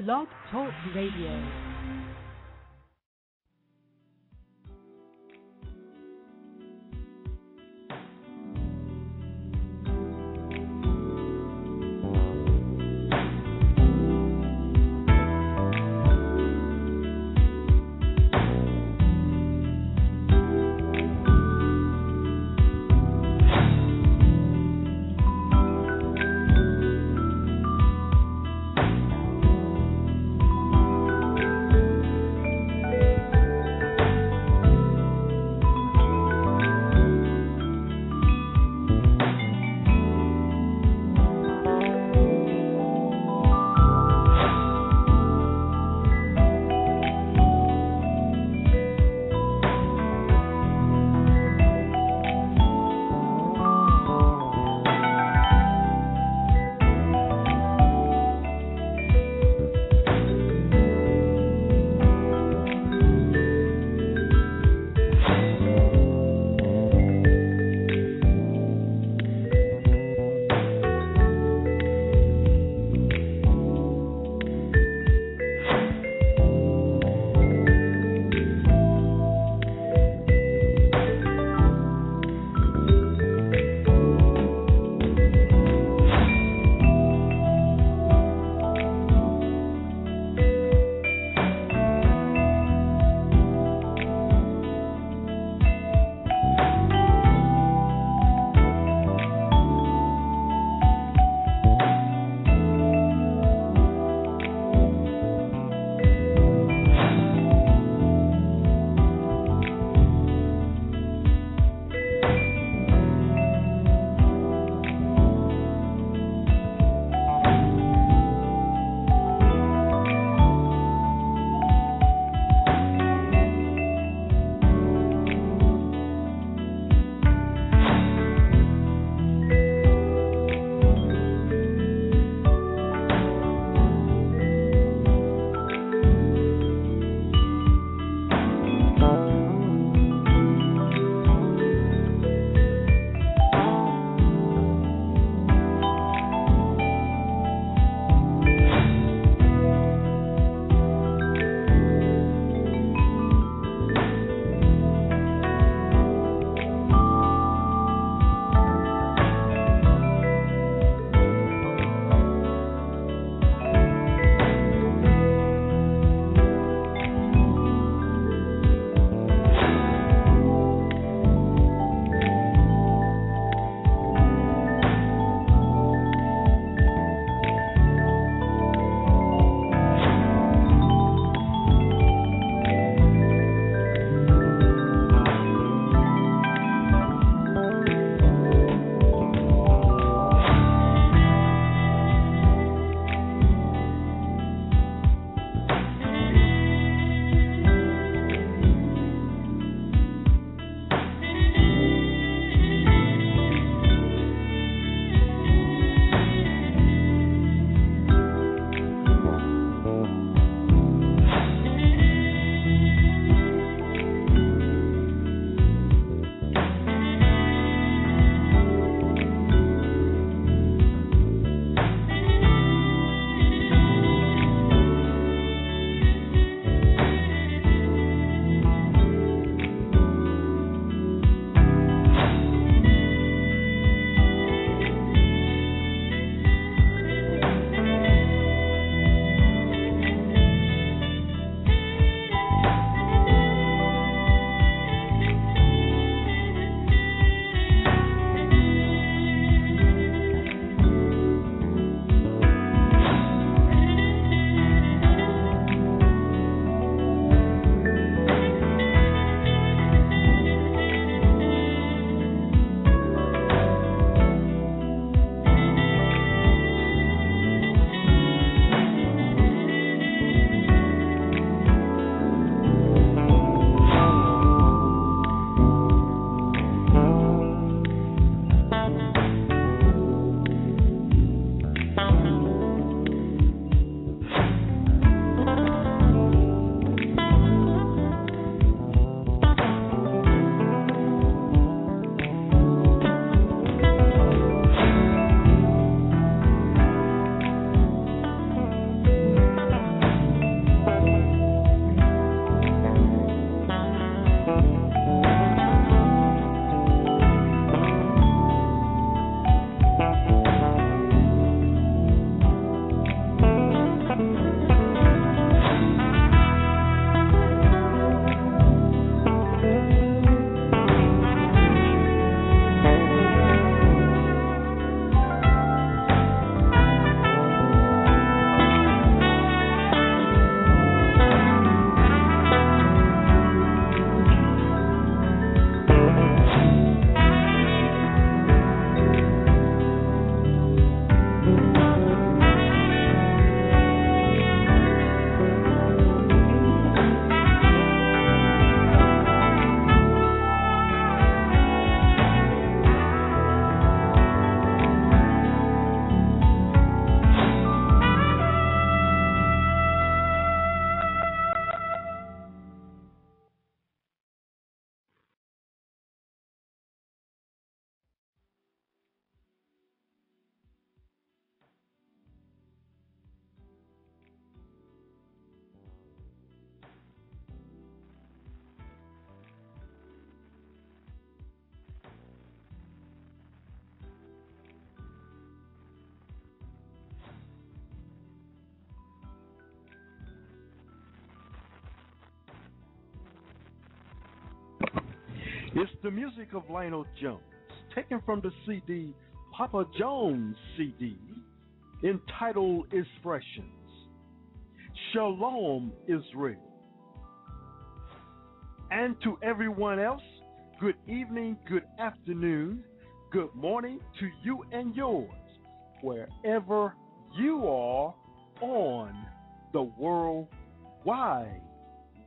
Blog Talk Radio. It's the music of Lionel Jones, taken from the CD, Papa Jones CD, entitled Expressions. Shalom, Israel. And to everyone else, good evening, good afternoon, good morning to you and yours, wherever you are on the World Wide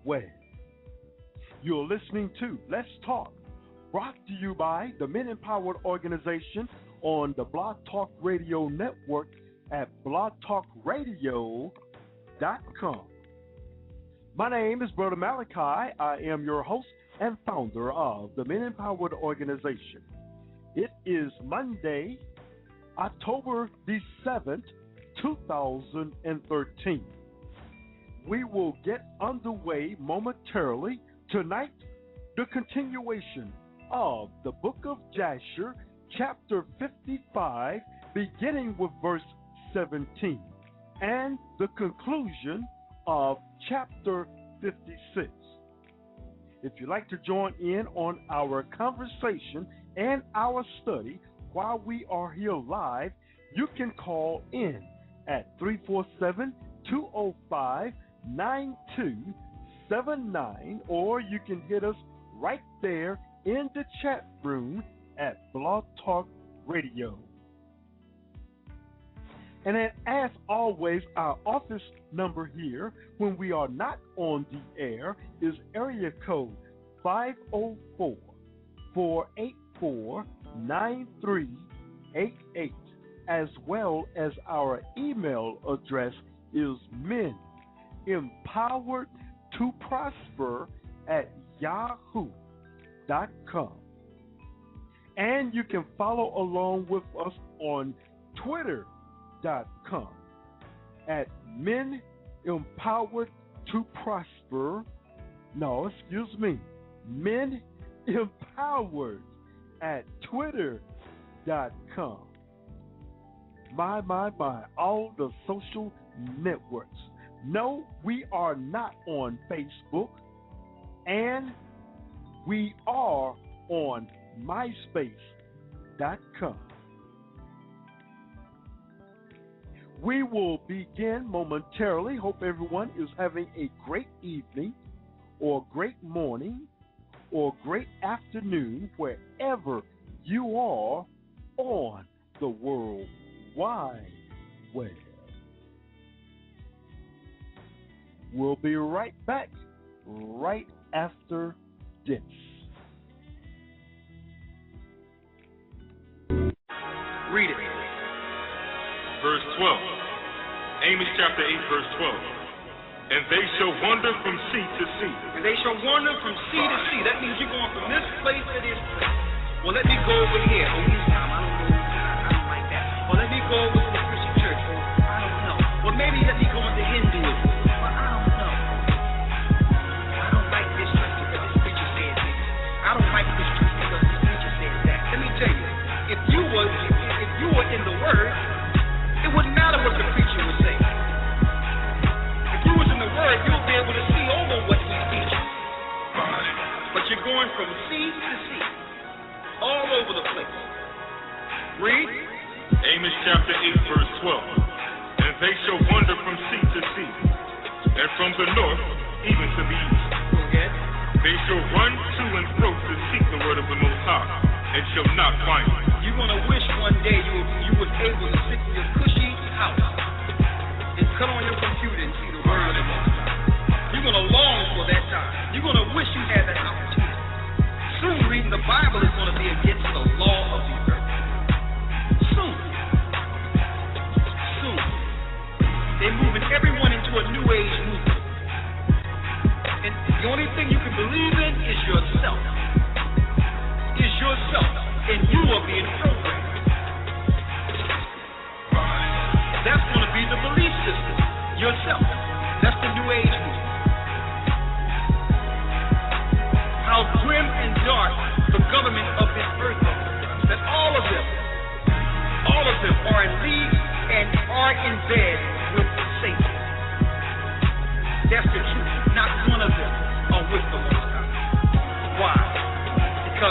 Web. You're listening to Let's Talk, brought to you by the Men Empowered Organization on the Blog Talk Radio Network at blogtalkradio.com. My name is Brother Malachi. I am your host and founder of the Men Empowered Organization. It is Monday, October the 7th, 2013. We will get underway momentarily. Tonight, the continuation of the book of Jasher, chapter 55, beginning with verse 17, and the conclusion of chapter 56. If you'd like to join in on our conversation and our study while we are here live, you can call in at 347-205-9279, or you can hit us right there in the chat room at Blog Talk Radio. And then, as always, our office number here when we are not on the air is area code 504-484-9388, as well as our email address is menempoweredtoprosper@yahoo.com. And you can follow along with us on Twitter.com at Men Empowered to Prosper. No, excuse me. Men Empowered at Twitter.com. My, all the social networks. No, we are not on Facebook, and we are on MySpace.com. We will begin momentarily. Hope everyone is having a great evening or great morning or great afternoon wherever you are on the World Wide Web. We'll be right back right after this. Read it. Verse 12. Amos chapter 8, verse 12. And they shall wander from sea to sea. And they shall wander from sea to sea. That means you're going from this place to this place. Well, let me go over here. Oh, Islam, I don't know. I don't like that. Well, let me go over to the Christian church. Oh, I don't know. Well, maybe let me go into Hinduism. Well, I don't know. I don't like this church because this preacher says this. I don't like this church because this preacher says that. Let me tell you, if you were in the Word, it wouldn't matter what the preacher would say. If you was in the Word, you'll be able to see over what he's teaching. But you're going from sea to sea, all over the place. Read. Amos chapter 8, verse 12. And they shall wander from sea to sea, and from the north even to the east. Go ahead. They shall run to and fro to seek the word of the Most High, and shall not find it. You're going to wish one day you was able to sit in your cushy house and cut on your computer and see the word of the Most High. You're going to long for that time. You're going to wish you had that opportunity. Soon reading the Bible is going to be against the law of the earth. Soon. They're moving everyone into a new age movement. And the only thing you can believe in is yourself. And you are being programmed. That's going to be the belief system. Yourself. That's the new age movement. How grim and dark the government of this earth is. That all of them are in league and are in bed with Satan. That's the truth. Not one of them are with the Most High. Why? Because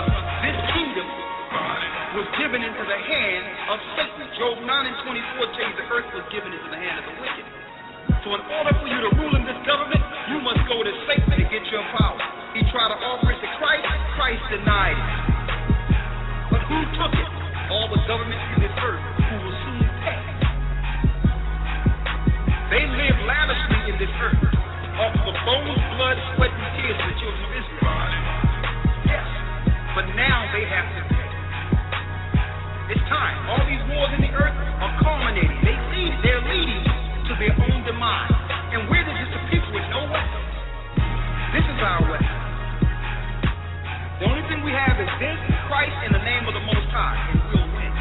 9 and 24 tells you the earth was given into the hand of the wicked. So in order for you to rule in this government, you must go to Satan to get your power. He tried to offer it to Christ. Christ denied it. But who took it? All the governments in this earth who will soon pass. They live lavishly in this earth off the bones, blood, sweat, and tears of the children of Israel. Yes, but now they have to pay. It's time. All these wars in the earth are culminating. They're leading to their own demise. And we're just a people with no weapon. This is our weapon. The only thing we have is this, Christ in the name of the Most High, and we'll win.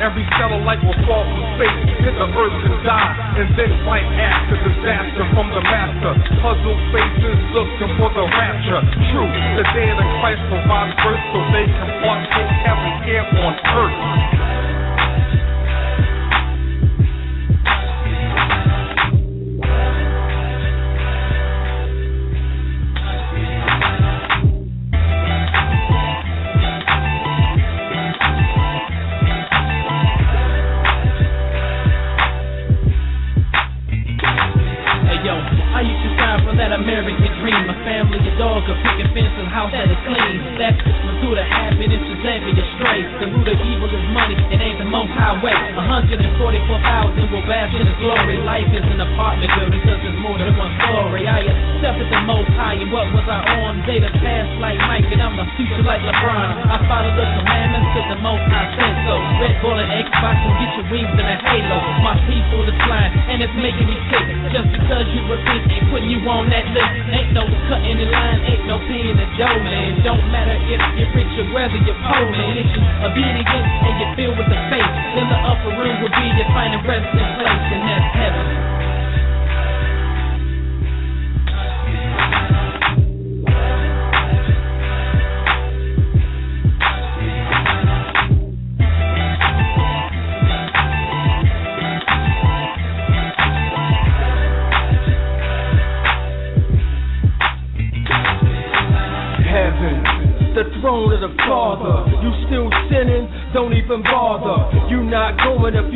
Every satellite will fall from space, hit the earth and die, and then fight after disaster from the master. Puzzle faces looking for the rapture. True, the day that Christ provides birth so they can partake heaven here on earth.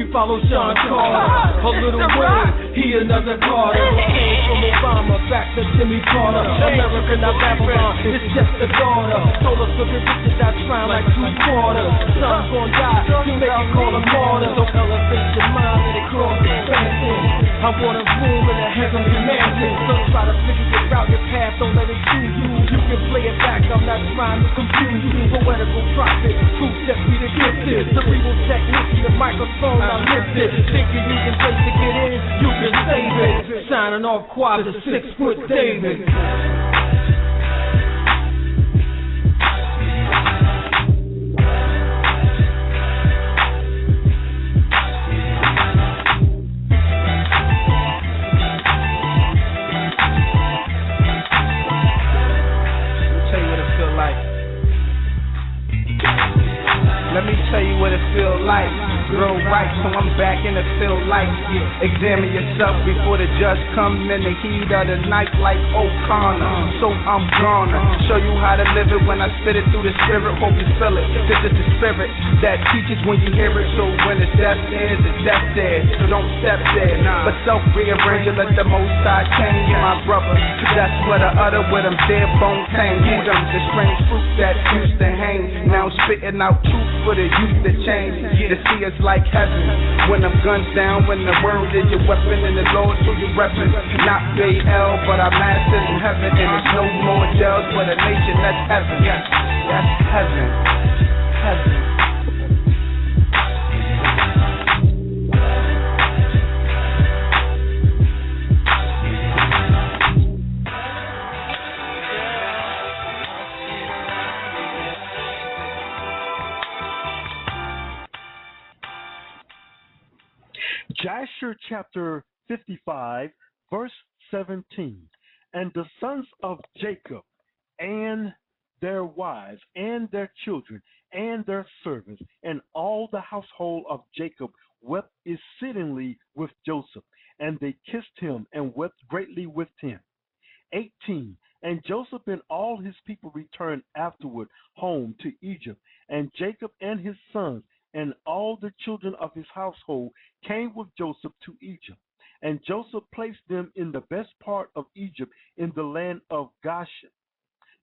Follow Sean Carter, a little Wayne, he another Carter. From Obama back to Jimmy Carter. America not Babylon, it's just a daughter. Told us looking bitches that shine like 2/4. Some gon' die, you make it call them martyrs. Don't elevate your mind, let it cross expansion. I want a room in a heavenly mansion. Don't try to figure out your path, don't let it choose you. You can play it back, I'm not trying to confuse you. Poetical prophet, truth set me the gifted. Cerebral technician, the microphone, I lift it. Thinking you can place to get in, you can save it. Signing off quad to 6-foot David. Let me tell you what it feel like. grow right, so I'm back in the field like, examine yourself before the judge come in the heat of the night like O'Connor. So I'm gonna show you how to live it when I spit it through the spirit. Hope you feel it. This is the spirit that teaches when you hear it. So when it's death is, it's death there. So don't step there. But self-rearrange and let the Most High change you, my brother. That's what I utter with them dead bone tang. Eat them, the strange fruit that used to hang. Now spitting out truth for the youth to change. To see us like heaven. When them guns down, when the word is your weapon and the Lord to your reference. Not Baal, but our masters in heaven. And there's no more jails but a nation that's heaven. Yes, that's heaven. Heaven. Jasher chapter 55, verse 17. And the sons of Jacob and their wives and their children and their servants and all the household of Jacob wept exceedingly with Joseph, and they kissed him and wept greatly with him. 18. And Joseph and all his people returned afterward home to Egypt, and Jacob and his sons and all the children of his household came with Joseph to Egypt. And Joseph placed them in the best part of Egypt in the land of Goshen.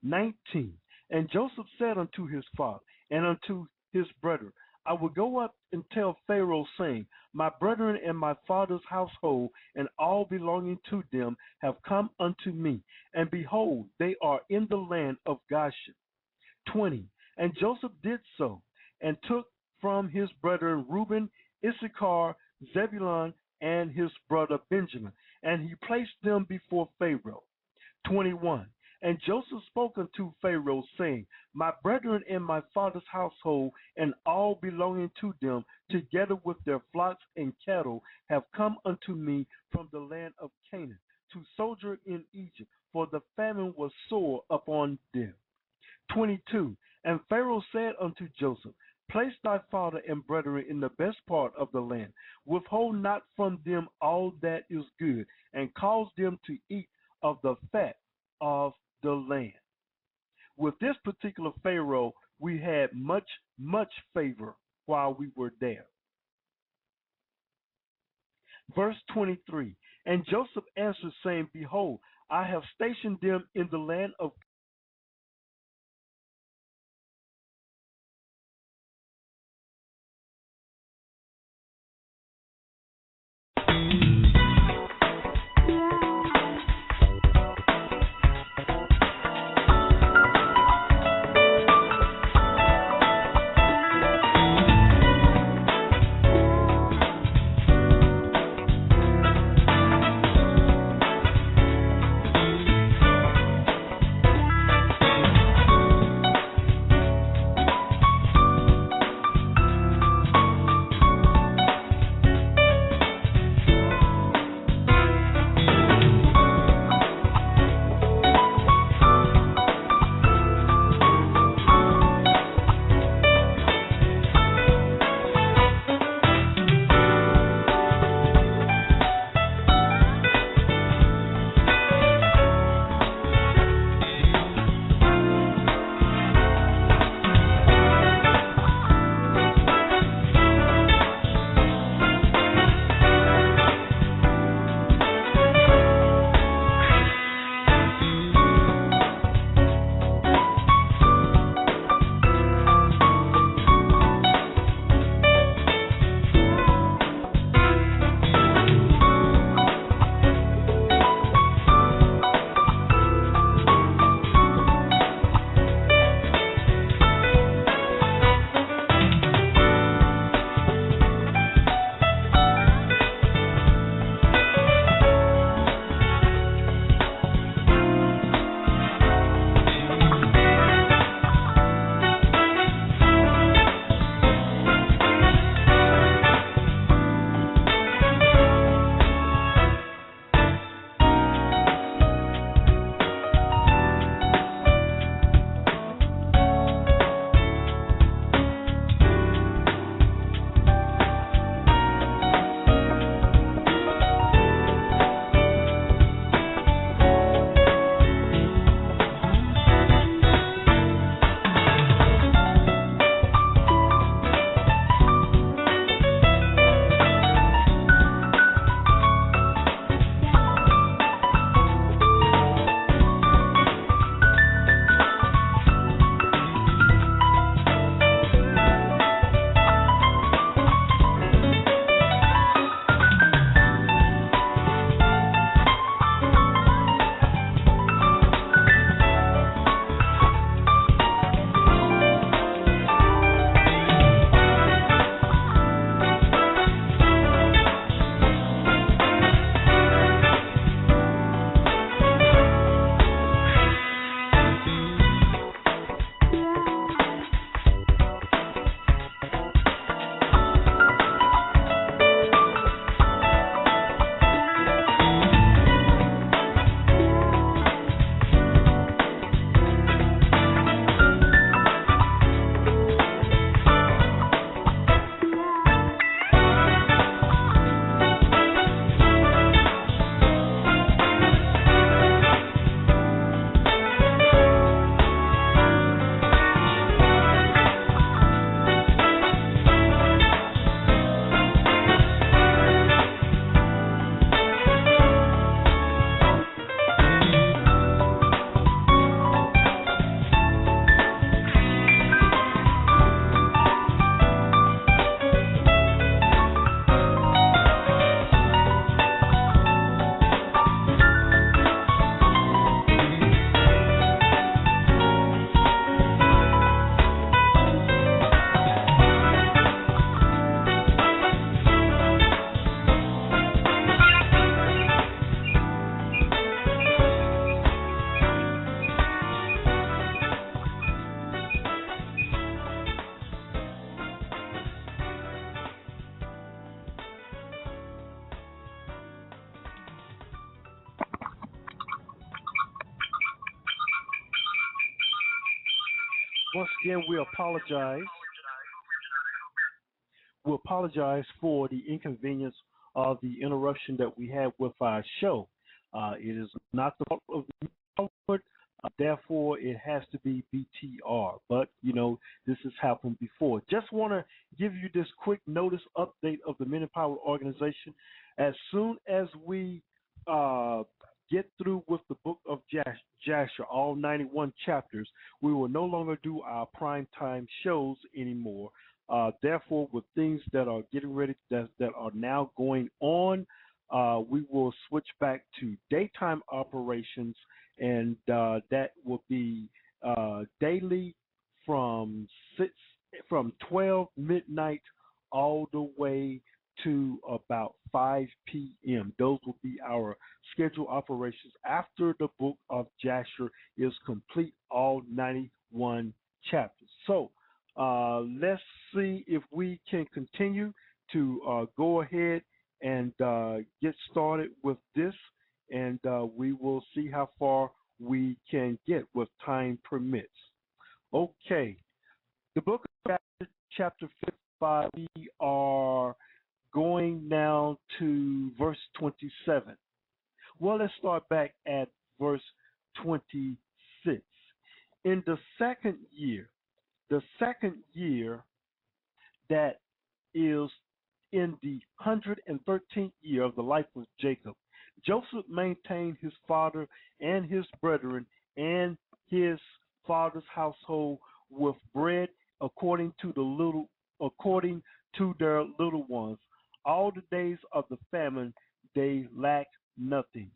19. And Joseph said unto his father and unto his brethren, I will go up and tell Pharaoh, saying, My brethren and my father's household and all belonging to them have come unto me, and behold, they are in the land of Goshen. 20. And Joseph did so, and took from his brethren Reuben, Issachar, Zebulun, and his brother Benjamin, and he placed them before Pharaoh. 21. And Joseph spoke unto Pharaoh, saying, My brethren and my father's household, and all belonging to them, together with their flocks and cattle, have come unto me from the land of Canaan, to sojourn in Egypt, for the famine was sore upon them. 22. And Pharaoh said unto Joseph, Place thy father and brethren in the best part of the land. Withhold not from them all that is good, and cause them to eat of the fat of the land. With this particular Pharaoh, we had much favor while we were there. Verse 23. And Joseph answered, saying, Behold, I have stationed them in the land of Once again, we apologize. We apologize for the inconvenience of the interruption that we had with our show. It is not the fault of the Howard, therefore it has to be BTR. But this has happened before. Just want to give you this quick notice update of the Men Empowered organization. As soon as we get through with the book of Jasher, all 91 chapters, we will no longer do our prime time shows anymore. Therefore, with things that are getting ready, that are now going on, we will switch back to daytime operations, and that will be daily from 12 midnight all the way to about 5 p.m. Those will be our scheduled operations after the book of Jasher is complete, all 91 chapters. So let's see if we can continue to go ahead and get started with this, and we will see how far we can get with time permits. Okay, the book of Jasher, chapter 55, we are going now to verse 27. Well, let's start back at verse 26. In the second year that is in the 113th year of the life of Jacob, Joseph maintained his father and his brethren and his father's household with bread according to their little ones. All the days of the famine they lacked nothing.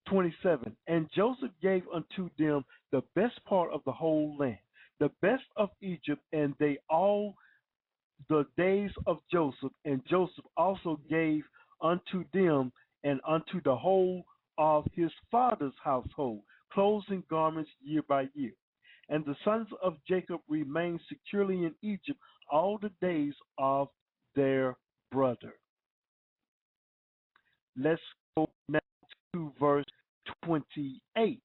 27. And Joseph gave unto them the best part of the whole land, the best of Egypt, and they all the days of Joseph. And Joseph also gave unto them and unto the whole of his father's household clothes and garments year by year. And the sons of Jacob remained securely in Egypt all the days of their brother. Let's go now to verse 28.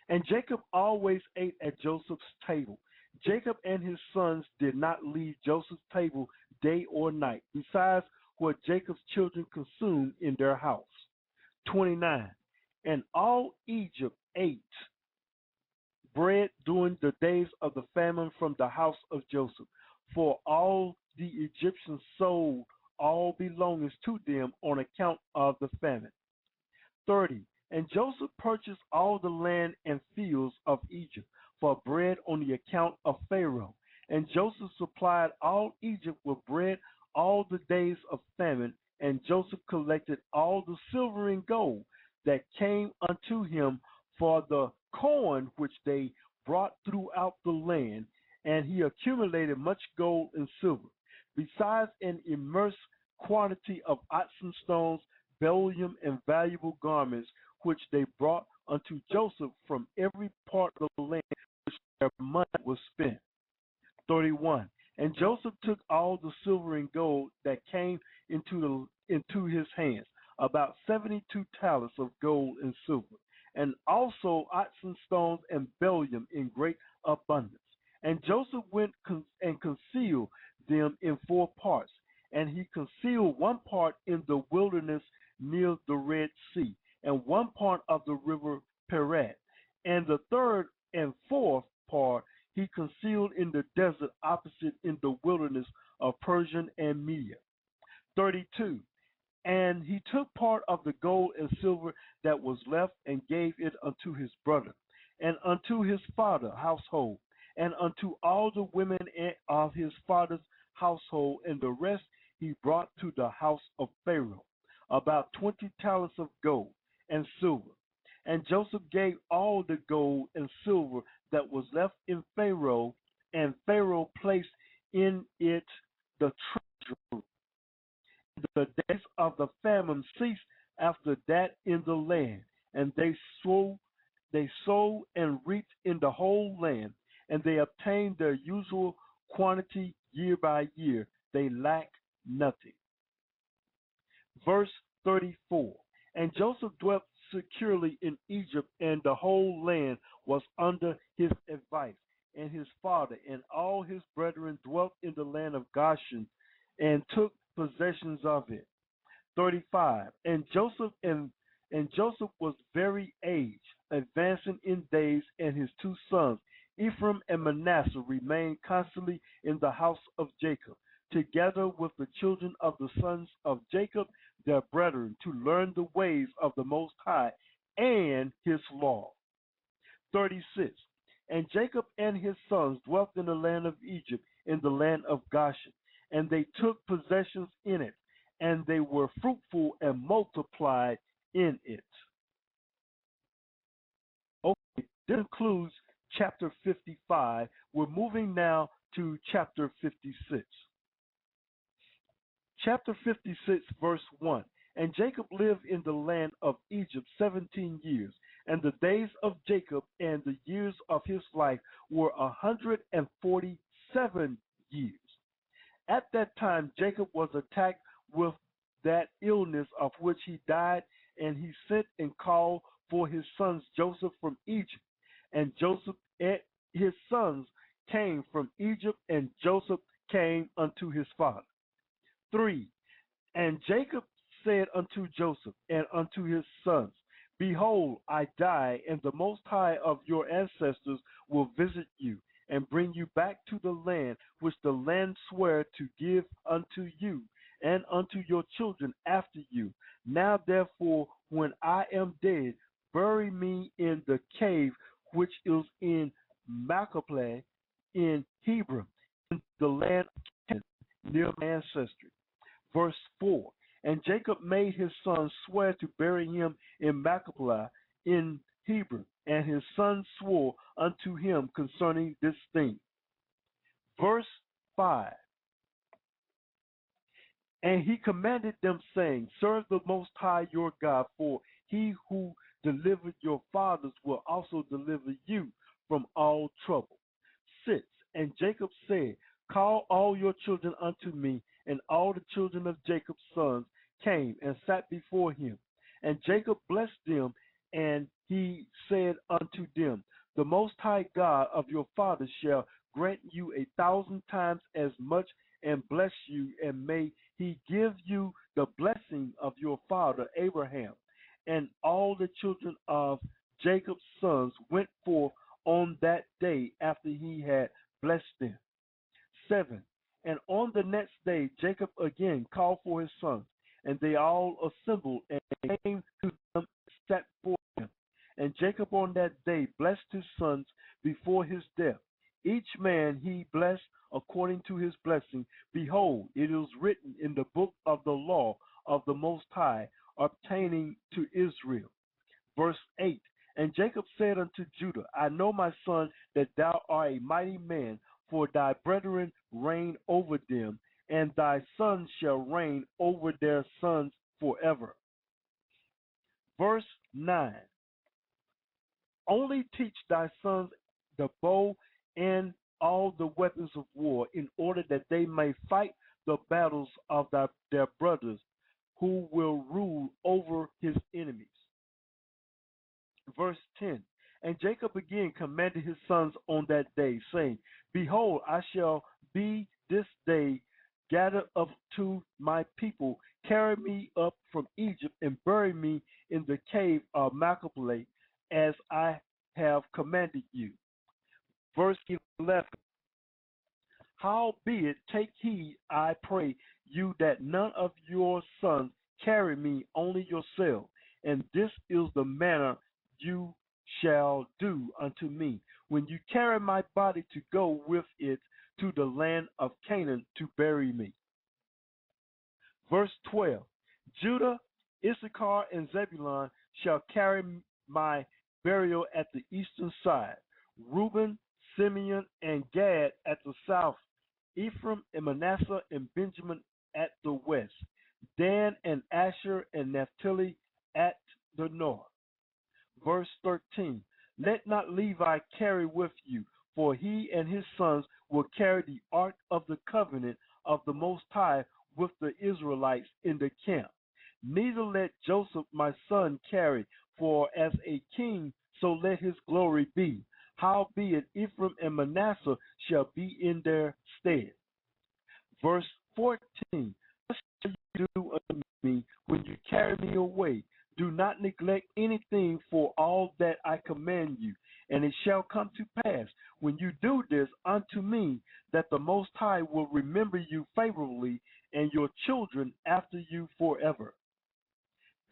And Jacob always ate at Joseph's table. Jacob and his sons did not leave Joseph's table day or night, besides what Jacob's children consumed in their house. 29. And all Egypt ate bread during the days of the famine from the house of Joseph, for all the Egyptians sold all belongings to them on account of the famine. 30. And Joseph purchased all the land and fields of Egypt for bread on the account of Pharaoh. And Joseph supplied all Egypt with bread all the days of famine. And Joseph collected all the silver and gold that came unto him for the corn which they brought throughout the land. And he accumulated much gold and silver, besides an immense quantity of oxen stones, bdellium, and valuable garments, which they brought unto Joseph from every part of the land which their money was spent. 31. And Joseph took all the silver and gold that came into his hands, about 72 talents of gold and silver, and also oxen stones and bdellium in great abundance. And Joseph went and concealed them in 4 parts. And he concealed one part in the wilderness near the Red Sea, and one part of the river Perat. And the third and fourth part he concealed in the desert opposite in the wilderness of Persia and Media. 32. And he took part of the gold and silver that was left and gave it unto his brother, and unto his father's household, and unto all the women of his father's household, and the rest he brought to the house of Pharaoh, about 20 talents of gold and silver. And Joseph gave all the gold and silver that was left in Pharaoh, and Pharaoh placed in it the treasure. The days of the famine ceased after that in the land, and they sowed and reaped in the whole land, and they obtained their usual quantity year by year. They lacked nothing. Verse 34. And Joseph dwelt securely in Egypt, and the whole land was under his advice. And his father and all his brethren dwelt in the land of Goshen, and took possessions of it. 35. And Joseph was very aged, advancing in days, and his two sons, Ephraim and Manasseh, remained constantly in the house of Jacob, together with the children of the sons of Jacob, their brethren, to learn the ways of the Most High and his law. 36. And Jacob and his sons dwelt in the land of Egypt, in the land of Goshen, and they took possessions in it, and they were fruitful and multiplied in it. Okay, this concludes chapter 55. We're moving now to chapter 56. Chapter 56, verse 1. And Jacob lived in the land of Egypt 17 years, and the days of Jacob and the years of his life were 147 years. At that time, Jacob was attacked with that illness of which he died, and he sent and called for his sons Joseph from Egypt. And Joseph and his sons came from Egypt, and Joseph came unto his father. 3. And Jacob said unto Joseph and unto his sons, Behold, I die, and the Most High of your ancestors will visit you, and bring you back to the land which the land sware to give unto you and unto your children after you. Now therefore, when I am dead, bury me in the cave which is in Machpelah in Hebron, in the land of Canaan, near my ancestry. Verse 4. And Jacob made his son swear to bury him in Machpelah in Hebron, and his son swore unto him concerning this thing. Verse 5. And he commanded them, saying, Serve the Most High your God, for he who delivered your fathers will also deliver you from all trouble. 6. And Jacob said, Call all your children unto me. And all the children of Jacob's sons came and sat before him. And Jacob blessed them, and he said unto them, The Most High God of your fathers shall grant you 1,000 times as much, and bless you, and may he give you the blessing of your father Abraham. And all the children of Jacob's sons went forth on that day after he had blessed them. 7. And on the next day Jacob again called for his sons, and they all assembled and came to him and sat before him. And Jacob on that day blessed his sons before his death. Each man he blessed according to his blessing. Behold, it is written in the book of the law of the Most High, obtaining to Israel. Verse 8. And Jacob said unto Judah, I know, my son, that thou art a mighty man, for thy brethren reign over them, and thy sons shall reign over their sons forever. Verse 9. Only teach thy sons the bow and all the weapons of war, in order that they may fight the battles of their brothers, who will rule over his enemies. Verse 10. And Jacob again commanded his sons on that day, saying, Behold, I shall be this day gathered up to my people. Carry me up from Egypt, and bury me in the cave of Machpelah, as I have commanded you. Verse 11. Howbeit, take heed, I pray you, that none of your sons carry me, only yourself. And this is the manner you shall do unto me, when you carry my body to go with it to the land of Canaan to bury me. Verse 12. Judah, Issachar, and Zebulun shall carry my burial at the eastern side. Reuben, Simeon, and Gad at the south. Ephraim and Manasseh and Benjamin at the west. Dan and Asher and Naphtali at the north. Verse 13. Let not Levi carry with you, for he and his sons will carry the ark of the covenant of the Most High with the Israelites in the camp. Neither let Joseph my son carry, for as a king, so let his glory be. Howbeit Ephraim and Manasseh shall be in their stead. Verse 14, what shall you do unto me when you carry me away? Do not neglect anything for all that I command you. And it shall come to pass, when you do this unto me, that the Most High will remember you favorably, and your children after you forever.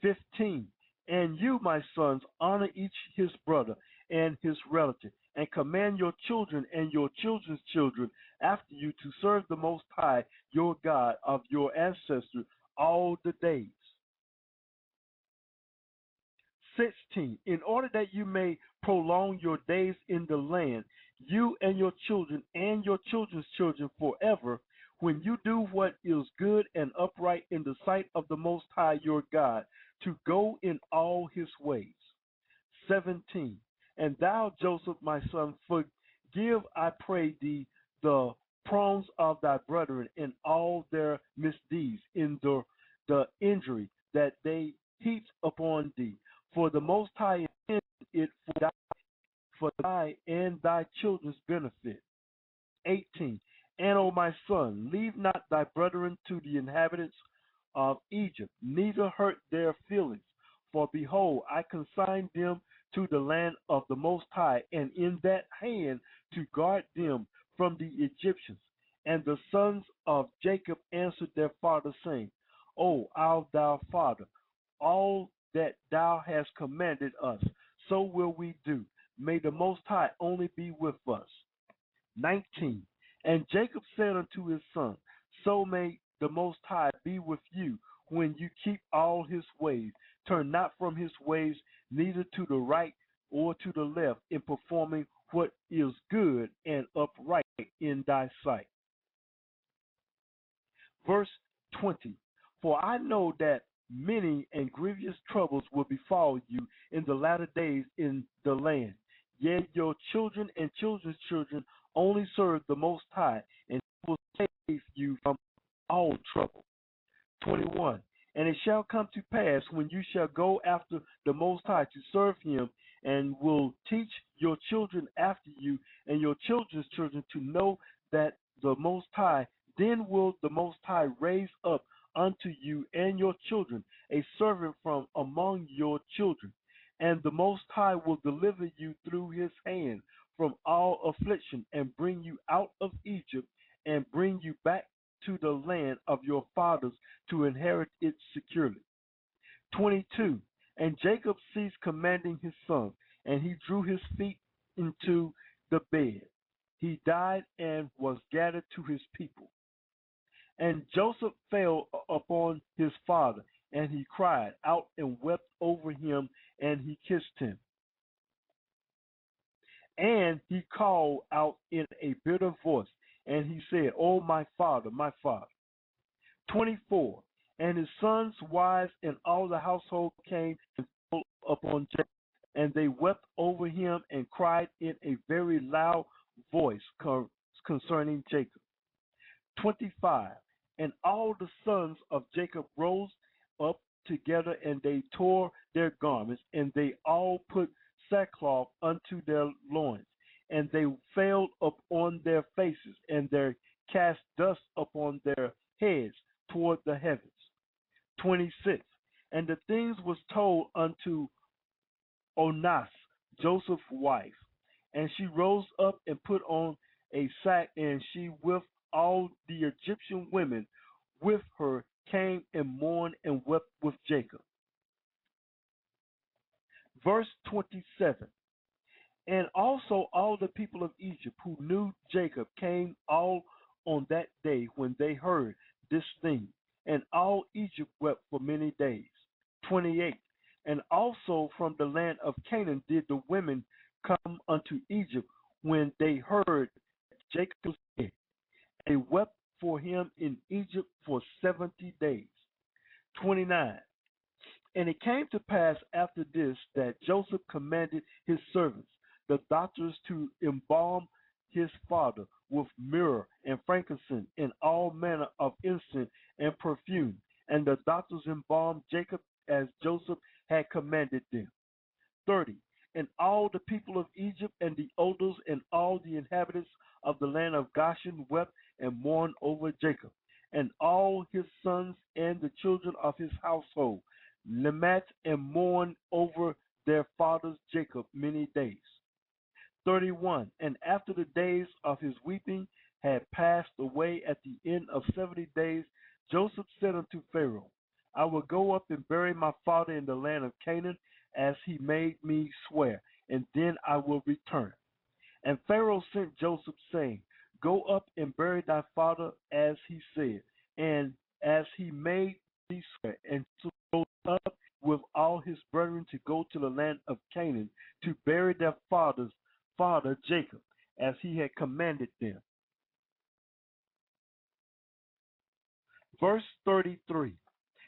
15, and you, my sons, honor each his brother and his relative, and command your children and your children's children after you to serve the Most High, your God, of your ancestors all the days. 16, in order that you may prolong your days in the land, you and your children's children forever, when you do what is good and upright in the sight of the Most High your God, to go in all his ways. 17, and thou, Joseph, my son, forgive, I pray thee, the wrongs of thy brethren in all their misdeeds, in the injury that they heaped upon thee. For the Most High intended it for thy and thy children's benefit. 18, and, O my son, leave not thy brethren to the inhabitants of Egypt, neither hurt their feelings. For behold, I consign them to the land of the Most High, and in that hand to guard them from the Egyptians. And the sons of Jacob answered their father, saying, O our thou father, all that thou hast commanded us, so will we do. May the Most High only be with us. 19, and Jacob said unto his son, so may the Most High be with you when you keep all his ways. Turn not from his ways, neither to the right or to the left, in performing what is good and upright in thy sight. Verse 20, for I know that many and grievous troubles will befall you in the latter days in the land. Yet your children and children's children only serve the Most High, and he will save you from all trouble. 21, and it shall come to pass, when you shall go after the Most High to serve him, and will teach your children after you and your children's children to know that the Most High, then will the Most High raise up unto you and your children a servant from among your children, and the Most High will deliver you through his hand from all affliction, and bring you out of Egypt, and bring you back to the land of your fathers to inherit it securely. 22, and Jacob ceased commanding his son, and he drew his feet into the bed. He died and was gathered to his people. And Joseph fell upon his father, and he cried out and wept over him, and he kissed him. And he called out in a bitter voice, and he said, O my father, my father. 24, and his sons, wives, and all the household came and fell upon Jacob, and they wept over him and cried in a very loud voice concerning Jacob. 25, and all the sons of Jacob rose up together, and they tore their garments, and they all put sackcloth unto their loins, and they fell upon their faces, and they cast dust upon their heads toward the heavens. 26, and the things was told unto Onas, Joseph's wife, and she rose up and put on a sack, and she with all the Egyptian women with her came and mourned and wept with Jacob. Verse 27, and also all the people of Egypt who knew Jacob came all on that day when they heard this thing, and all Egypt wept for many days. 28, and also from the land of Canaan did the women come unto Egypt when they heard Jacob was dead. They wept for him in Egypt for 70 days. 29, and it came to pass after this that Joseph commanded his servants, the doctors, to embalm his father with myrrh and frankincense and all manner of incense and perfume. And the doctors embalmed Jacob as Joseph had commanded them. 30. And all the people of Egypt and the elders and all the inhabitants of the land of Goshen wept and mourned over Jacob, and all his sons and the children of his household lament and mourn over their fathers Jacob many days. 31. And after the days of his weeping had passed away at the end of 70 days, Joseph said unto Pharaoh, I will go up and bury my father in the land of Canaan, as he made me swear, and then I will return. And Pharaoh sent Joseph, saying, Go up and bury thy father as he said, and as he made thee swear. And Joseph rose up with all his brethren to go to the land of Canaan, to bury their father's father Jacob, as he had commanded them. Verse 33.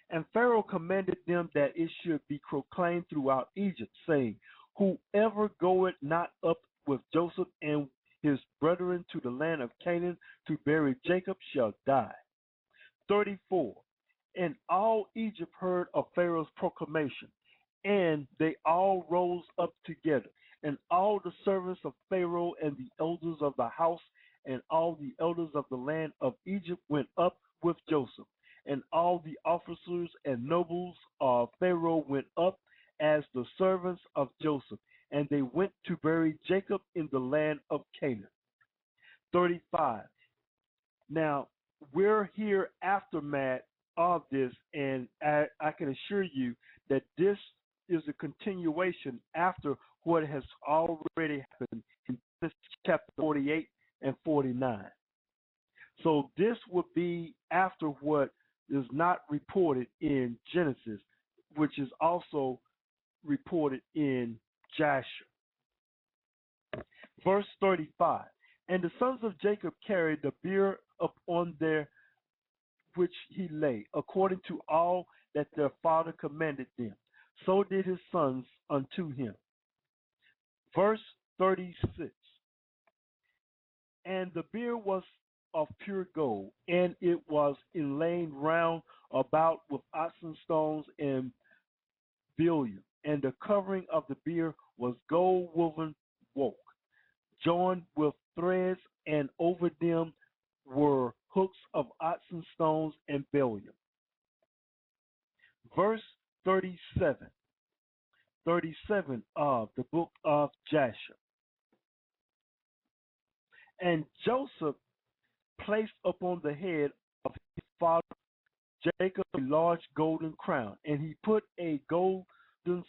And Pharaoh commanded them that it should be proclaimed throughout Egypt, saying, Whoever goeth not up with Joseph and his brethren to the land of Canaan to bury Jacob shall die. 34. And all Egypt heard of Pharaoh's proclamation, and they all rose up together, and all the servants of Pharaoh and the elders of the house and all the elders of the land of Egypt went up with Joseph. And all the officers and nobles of Pharaoh went up as the servants of Joseph, and they went to bury Jacob in the land of Canaan. 35. Now, we're here aftermath of this, and I can assure you that this is a continuation after what has already happened in chapter 48 and 49. So this would be after what is not reported in Genesis, which is also reported in Jasher. Verse 35. And the sons of Jacob carried the bier up on their which he lay, according to all that their father commanded them. So did his sons unto him. Verse 36. And the bier was of pure gold, and it was inlaid round about with oxen stones and billion, and the covering of the bier was gold woven work, joined with threads, and over them were hooks of oxen stones and billion. Verse 37. 37 of the book of Jasher. And Joseph placed upon the head of his father Jacob a large golden crown, and he put a golden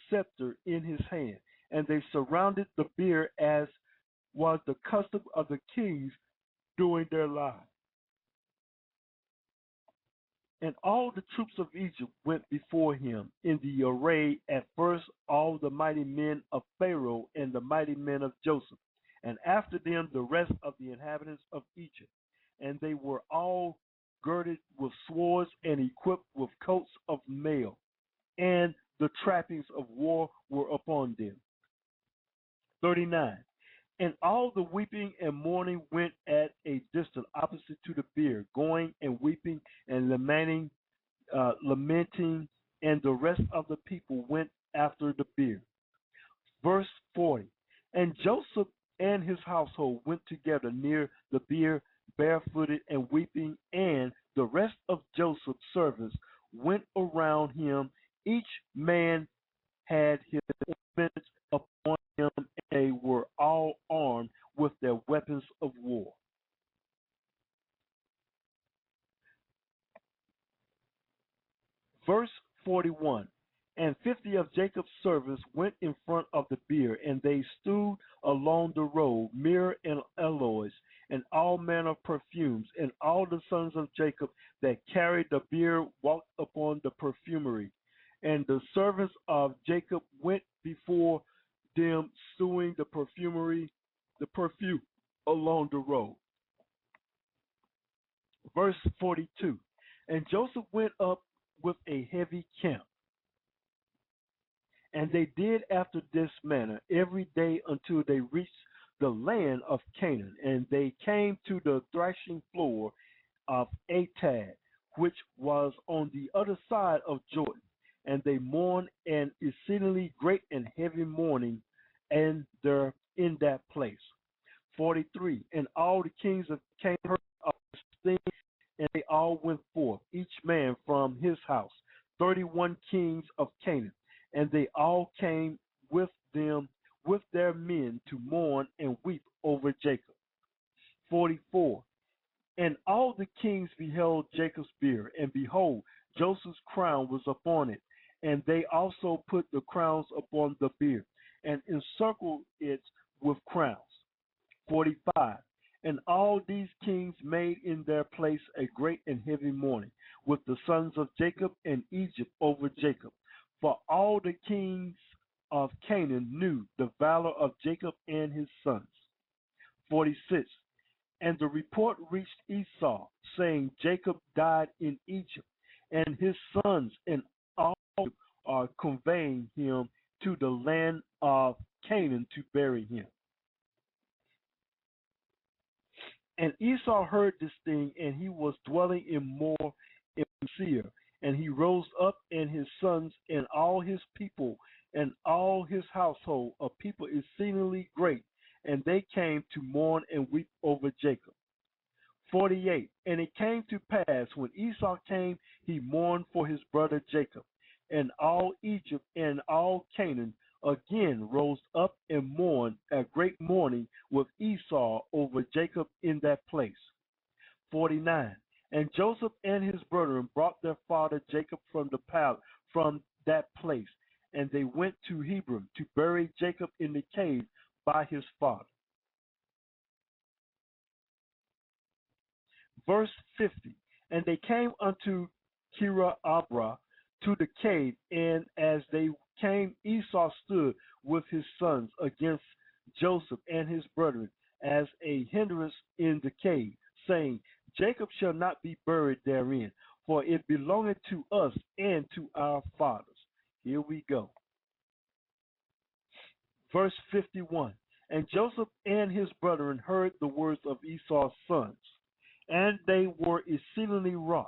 scepter in his hand, and they surrounded the bier as was the custom of the kings during their lives. And all the troops of Egypt went before him in the array, at first all the mighty men of Pharaoh and the mighty men of Joseph, and after them the rest of the inhabitants of Egypt. And they were all girded with swords and equipped with coats of mail, and the trappings of war were upon them. 39. And all the weeping and mourning went at a distance opposite to the bier, going and weeping and lamenting, and the rest of the people went after the bier. Verse 40. And Joseph and his household went together near the bier, barefooted and weeping, and the rest of Joseph's servants went around him. Each man had his ornaments upon him, and they were all armed with their weapons of war. Verse 41. And 50 of Jacob's servants went in front of the bier, and they stood along the road, myrrh and aloes, and all manner of perfumes. And all the sons of Jacob that carried the bier walked upon the perfumery. And the servants of Jacob went before them, strewing the perfume along the road. Verse 42. And Joseph went up with a heavy camp. And they did after this manner every day until they reached the land of Canaan. And they came to the threshing floor of Atad, which was on the other side of Jordan. and they mourned an exceedingly great and heavy mourning, and they're in that place. 43. And all the kings of Canaan heard of this thing, and they all went forth, each man from his house, 31 kings of Canaan, and they all came with them with their men to mourn and weep over Jacob. 44. And all the kings beheld Jacob's beard, and behold, Joseph's crown was upon it. And they also put the crowns upon the beard, and encircled it with crowns. 45. And all these kings made in their place a great and heavy mourning, with the sons of Jacob and Egypt over Jacob. For all the kings of Canaan knew the valor of Jacob and his sons. 46. And the report reached Esau, saying, Jacob died in Egypt, and his sons and all are conveying him to the land of Canaan to bury him. And Esau heard this thing, and he was dwelling in Seir. And he rose up, and his sons and all his people and all his household, a people exceedingly great, and they came to mourn and weep over Jacob. 48. And it came to pass, when Esau came, he mourned for his brother Jacob. And all Egypt and all Canaan again rose up and mourned a great mourning with Esau over Jacob in that place. 49. And Joseph and his brethren brought their father Jacob from the palace, from that place, and they went to Hebron to bury Jacob in the cave by his father. Verse 50. And they came unto Kira-Abra to the cave, and as they came, Esau stood with his sons against Joseph and his brethren as a hindrance in the cave, saying, Jacob shall not be buried therein, for it belongeth to us and to our fathers. Here we go. Verse 51. And Joseph and his brethren heard the words of Esau's sons, and they were exceedingly wroth.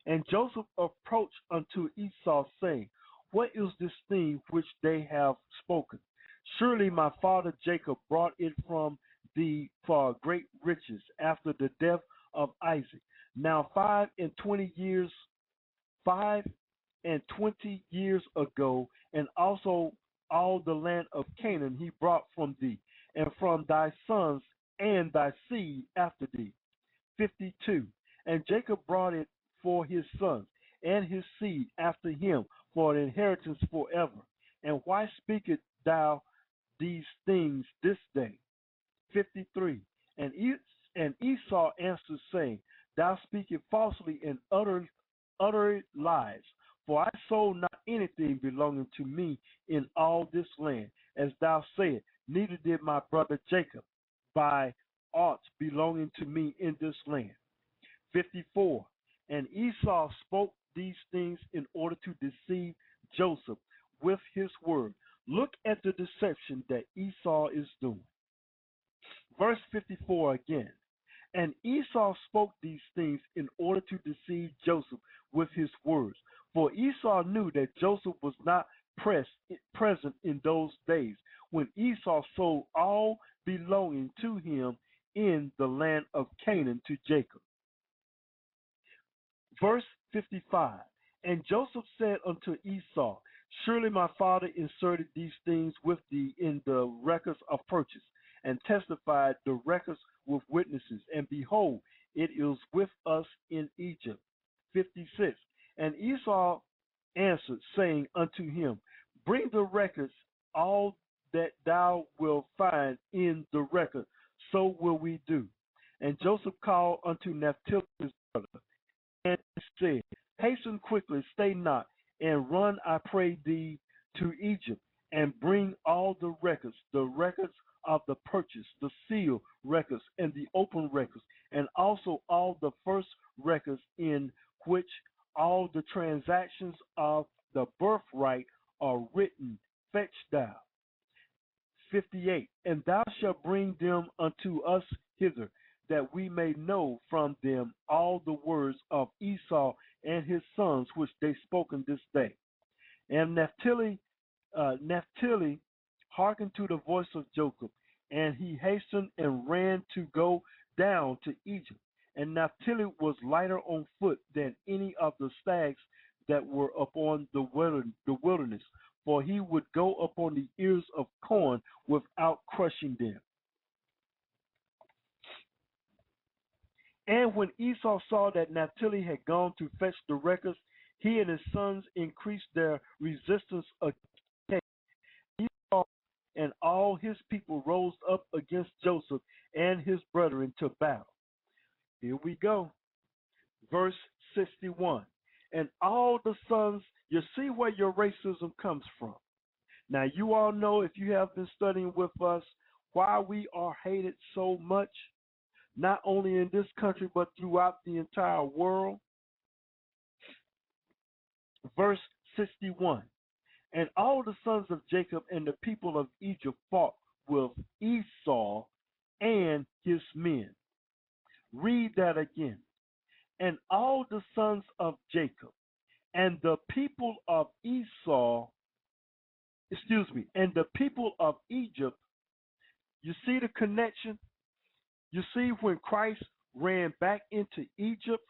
And Joseph approached unto Esau, saying, What is this thing which they have spoken? Surely my father Jacob brought it from thee for great riches after the death of Isaac. Now 25 years ago, and also all the land of Canaan he brought from thee, and from thy sons and thy seed after thee. 52. And Jacob brought it for his sons and his seed after him for an inheritance forever. And why speakest thou these things this day? 53. And Esau answered, saying, Thou speakest falsely and utter lies. For I sold not anything belonging to me in all this land, as thou sayest, neither did my brother Jacob buy aught belonging to me in this land. 54. And Esau spoke these things in order to deceive Joseph with his word. Look at the deception that Esau is doing. Verse 54 again. And Esau spoke these things in order to deceive Joseph with his words. For Esau knew that Joseph was not present in those days when Esau sold all belonging to him in the land of Canaan to Jacob. Verse 55. And Joseph said unto Esau, Surely my father inserted these things with thee in the records of purchase, and testified the records with witnesses, and behold, it is with us in Egypt. 56. And Esau answered, saying unto him, Bring the records, all that thou wilt find in the record, so will we do. And Joseph called unto Naphtali his brother, and said, Hasten quickly, stay not, and run, I pray thee, to Egypt, and bring all the records of the purchase, the seal records, and the open records, and also all the first records in which all the transactions of the birthright are written. Fetch thou. 58. And thou shalt bring them unto us hither, that we may know from them all the words of Esau and his sons which they spoken this day. And Naphtali hearkened to the voice of Jacob, and he hastened and ran to go down to Egypt. And Naphtali was lighter on foot than any of the stags that were upon the wilderness, for he would go upon the ears of corn without crushing them. And when Esau saw that Naphtali had gone to fetch the wreckers, he and his sons increased their resistance against Esau, and all his people rose up against Joseph and his brethren to battle. Here we go. Verse 61. And all the sons, you see where your racism comes from. Now, you all know, if you have been studying with us, why we are hated so much, not only in this country, but throughout the entire world. Verse 61. And all the sons of Jacob and the people of Egypt fought with Esau and his men. Read that again. And all the sons of Jacob and the people of and the people of Egypt. You see the connection? You see, when Christ ran back into Egypt,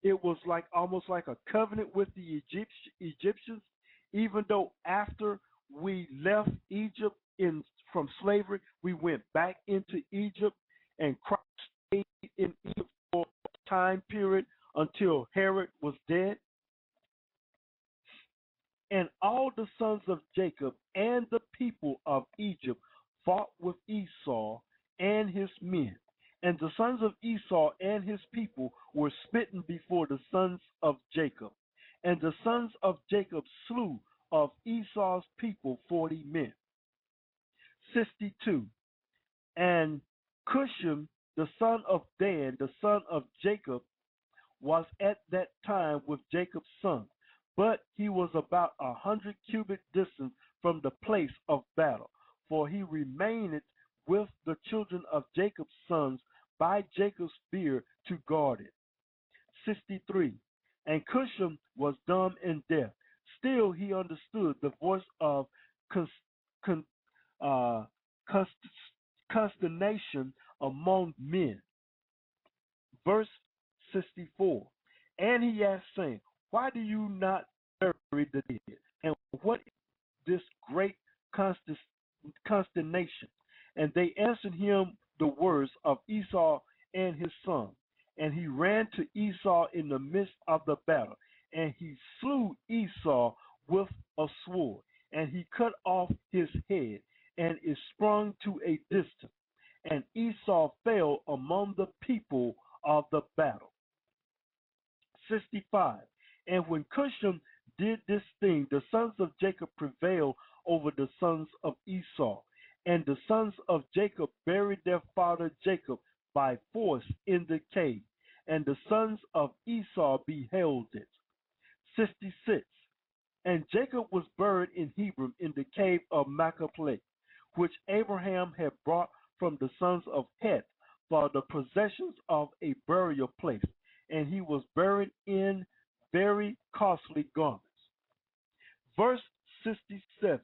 it was like almost like a covenant with the Egyptians, even though after we left Egypt from slavery, we went back into Egypt, and Christ stayed in Egypt for a time period until Herod was dead. And all the sons of Jacob and the people of Egypt fought with Esau and his men. And the sons of Esau and his people were smitten before the sons of Jacob. And the sons of Jacob slew of Esau's people 40 men. 62. And Cushim, the son of Dan, the son of Jacob, was at that time with Jacob's son, but he was about 100 cubit distant from the place of battle, for he remained with the children of Jacob's sons by Jacob's spear to guard it. 63. And Cushim was dumb and deaf. Still he understood the voice of consternation among men. Verse 64. And he asked, saying, why do you not bury the dead? And what is this great consternation? And they answered him the words of Esau and his son. And he ran to Esau in the midst of the battle, and he slew Esau with a sword, and he cut off his head, and it sprung to a distance. And Esau fell among the people of the battle. 65. And when Cushim did this thing, the sons of Jacob prevailed over the sons of Esau. And the sons of Jacob buried their father Jacob by force in the cave, and the sons of Esau beheld it. 66. And Jacob was buried in Hebron in the cave of Machpelah, which Abraham had brought from the sons of Heth for the possessions of a burial place, and he was buried in very costly garments. Verse 67.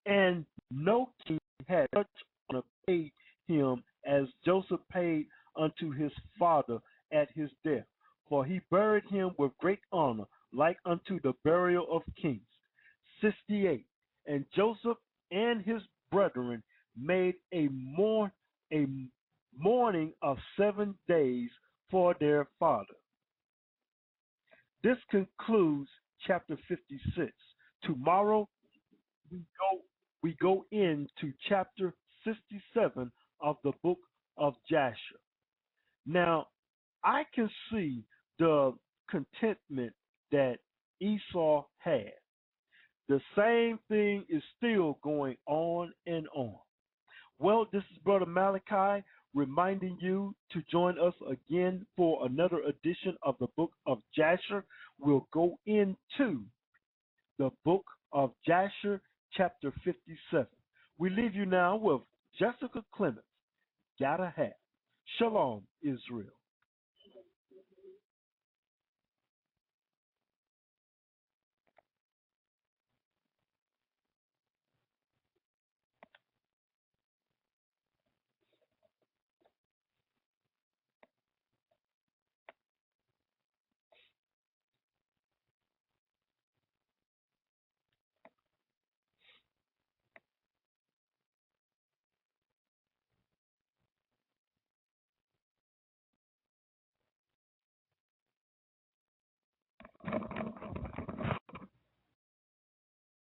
And no king had such honor paid him as Joseph paid unto his father at his death, for he buried him with great honor, like unto the burial of kings. 68. And Joseph and his brethren made a mourning of 7 days for their father. This concludes chapter 56. Tomorrow we go into chapter 67 of the book of Jasher. Now, I can see the contentment that Esau had. The same thing is still going on and on. Well, this is Brother Malachi reminding you to join us again for another edition of the book of Jasher. We'll go into the book of Jasher, chapter 57. We leave you now with Jessica Clemens, Gotta Have. Shalom, Israel.